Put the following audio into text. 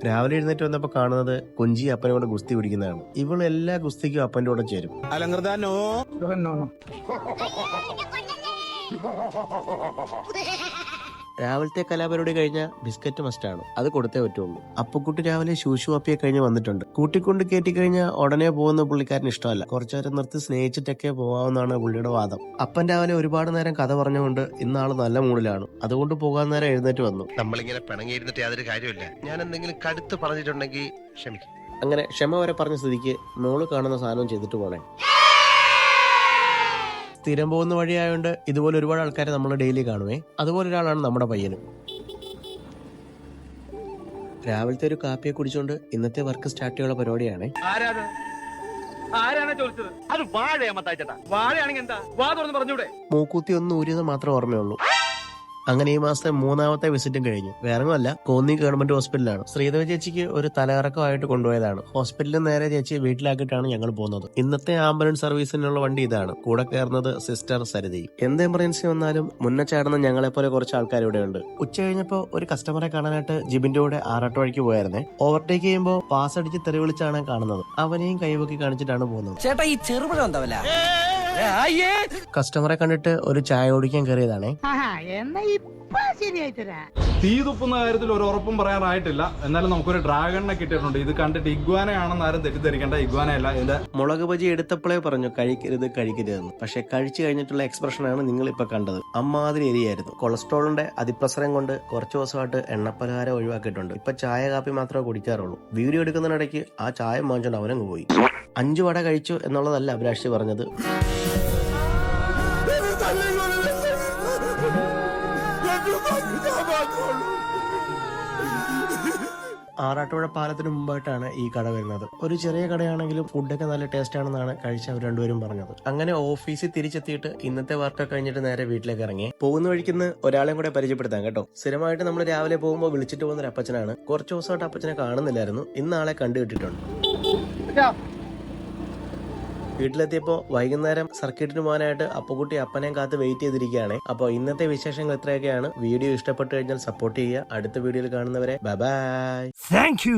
രാവിലെ എഴുന്നേറ്റ് വന്നപ്പോ കാണുന്നത് കുഞ്ചി അപ്പനോട് ഗുസ്തി പിടിക്കുന്നതാണ്. ഇവൾ എല്ലാ ഗുസ്തിക്കും അപ്പന്റെ കൂടെ ചേരും. രാവിലത്തെ കലാപരിപാടി കഴിഞ്ഞ ബിസ്ക്കറ്റ് മസ്റ്റാണ്, അത് കൊടുത്തേ പറ്റുള്ളൂ. അപ്പക്കുട്ടി രാവിലെ ശൂശു അപ്പിയെ കഴിഞ്ഞ് വന്നിട്ടുണ്ട്. കൂട്ടിക്കൊണ്ട് കയറ്റി കഴിഞ്ഞാൽ ഉടനെ പോകുന്ന പുള്ളിക്കാരന് ഇഷ്ടമല്ല. കുറച്ചേരം നിർത്തി സ്നേഹിച്ചിട്ടൊക്കെ പോകാമെന്നാണ് പുള്ളിയുടെ വാദം. അപ്പൻ രാവിലെ ഒരുപാട് നേരം കഥ പറഞ്ഞുകൊണ്ട് ഇന്നാള് നല്ല മൂഡിലാണ്. അതുകൊണ്ട് പോകാൻ നേരം എഴുന്നേറ്റ് വന്നു. നമ്മളിങ്ങനെ പിണങ്ങിയിരുന്നിട്ട് യാതൊരു കാര്യമില്ല. ഞാൻ എന്തെങ്കിലും കടുത്ത് പറഞ്ഞിട്ടുണ്ടെങ്കിൽ ക്ഷമിക്കും. അങ്ങനെ ക്ഷമ വരെ പറഞ്ഞ സ്ഥിതിക്ക് മോള് കാണുന്ന സാധനം ചെയ്തിട്ട് പോണേ. സ്ഥിരം പോകുന്ന വഴിയായോണ്ട് ഇതുപോലെ ഒരുപാട് ആൾക്കാരെ നമ്മൾ ഡെയിലി കാണുവേ. അതുപോലെ ഒരാളാണ് നമ്മുടെ പയ്യനും. രാവിലത്തെ ഒരു കാപ്പിയെ കുടിച്ചോണ്ട് ഇന്നത്തെ വർക്ക് സ്റ്റാർട്ട് ചെയ്യാനുള്ള പരിപാടിയാണ്. മൂക്കൂത്തി ഒന്ന് ഊരിയത് മാത്രം ഓർമ്മയുള്ളൂ. അങ്ങനെ ഈ മാസത്തെ 3ാമത്തെ വിസിറ്റും കഴിഞ്ഞു. വേറൊന്നുമല്ല, കോന്നി ഗവൺമെന്റ് ഹോസ്പിറ്റലാണ്. ശ്രീദേവ ചേച്ചിക്ക് ഒരു തലകറക്കമായിട്ട് കൊണ്ടുപോയതാണ്. ഹോസ്പിറ്റലിൽ നേരെ ചേച്ചി വീട്ടിലാക്കിയിട്ടാണ് ഞങ്ങൾ പോകുന്നത്. ഇന്നത്തെ ആംബുലൻസ് സർവീസിനുള്ള വണ്ടി ഇതാണ്. കൂടെ കയറുന്നത് സിസ്റ്റർ സരിതി. എന്ത് എമർജൻസി വന്നാലും മുന്നേ ചാടുന്ന ഞങ്ങളെ പോലെ കുറച്ച് ആൾക്കാർ ഇവിടെ ഉണ്ട്. ഉച്ച കഴിഞ്ഞപ്പോ ഒരു കസ്റ്റമറെ കാണാനായിട്ട് ജിബിന്റെ കൂടെ ആറാട്ട് വഴിക്ക് പോയായിരുന്നേ. ഓവർടേക്ക് ചെയ്യുമ്പോൾ പാസ് അടിച്ച് തെറി വിളിച്ചാണ് കാണുന്നത്. അവനെയും കൈവക്കി കാണിച്ചിട്ടാണ് പോകുന്നത്. ചേട്ടാ ഈ ചെറുപഴം എന്താവല്ല. കസ്റ്റമറെ കണ്ടിട്ട് ഒരു ചായ കുടിക്കാൻ കയറിയതാണേ. തീ തുപ്പുന്ന കാര്യത്തിൽ ഒരു ഉറപ്പും പറയാറായിട്ടില്ല. എന്നാലും നമുക്കൊരു ഡ്രാഗണിനെ കിട്ടിയിട്ടുണ്ട്. ഇത് കണ്ടിട്ട് ഇഗ്വാനയാണെന്ന് ആരും തെറ്റിദ്ധരിക്കേണ്ട. ഇഗ്വാനയല്ല. ഇതിന്റെ മുളക് ബജി എടുത്തപ്പോഴേ പറഞ്ഞു കഴിക്കരുതെന്ന്. പക്ഷെ കഴിച്ചു കഴിഞ്ഞിട്ടുള്ള എക്സ്പ്രഷനാണ് നിങ്ങൾ ഇപ്പൊ കണ്ടത്. അമ്മാതിരി എരിയായിരുന്നു. കൊളസ്ട്രോളിന്റെ അതിപ്രസരം കൊണ്ട് കുറച്ചു ദിവസമായിട്ട് എണ്ണപ്പലഹാരം ഒഴിവാക്കിയിട്ടുണ്ട്. ഇപ്പൊ ചായ കാപ്പി മാത്രമേ കുടിക്കാറുള്ളൂ. വീഡിയോ എടുക്കുന്നതിനിടയ്ക്ക് ആ ചായ വാങ്ങിച്ചോണ്ട് അവനങ്ങ് പോയി. 5 വട കഴിച്ചു എന്നുള്ളതല്ല അഭിലാഷ് പറഞ്ഞത്. ആറാട്ടുപുഴ പാലത്തിന് മുമ്പായിട്ടാണ് ഈ കട വരുന്നത്. ഒരു ചെറിയ കടയാണെങ്കിലും ഫുഡൊക്കെ നല്ല ടേസ്റ്റ് ആണെന്നാണ് കഴിച്ച അവർ രണ്ടുപേരും പറഞ്ഞത്. അങ്ങനെ ഓഫീസിൽ തിരിച്ചെത്തിയിട്ട് ഇന്നത്തെ വർക്കൊക്കെ കഴിഞ്ഞിട്ട് നേരെ വീട്ടിലേക്ക് ഇറങ്ങി. പോകുന്ന വഴിക്കുന്ന് ഒരാളെയും കൂടെ പരിചയപ്പെടുത്താം കേട്ടോ. സ്ഥിരമായിട്ട് നമ്മൾ രാവിലെ പോകുമ്പോൾ വിളിച്ചിട്ട് പോകുന്ന ഒരു അപ്പച്ചനാണ്. കുറച്ച് ദിവസമായിട്ട് അപ്പച്ചനെ കാണുന്നില്ലായിരുന്നു. ഇന്ന് ആളെ കണ്ടു കിട്ടിയിട്ടുണ്ട്. വീട്ടിലെത്തിയപ്പോ വൈകുന്നേരം സർക്കിട്ടിന് പോകാനായിട്ട് അപ്പുകുട്ടി അപ്പനെയും കാത്ത് വെയിറ്റ് ചെയ്തിരിക്കുകയാണ്. അപ്പോൾ ഇന്നത്തെ വിശേഷങ്ങൾ ഇത്രയൊക്കെയാണ്. വീഡിയോ ഇഷ്ടപ്പെട്ടു കഴിഞ്ഞാൽ സപ്പോർട്ട് ചെയ്യുക. അടുത്ത വീഡിയോയിൽ കാണുന്നവരെ ബൈ. Thank you.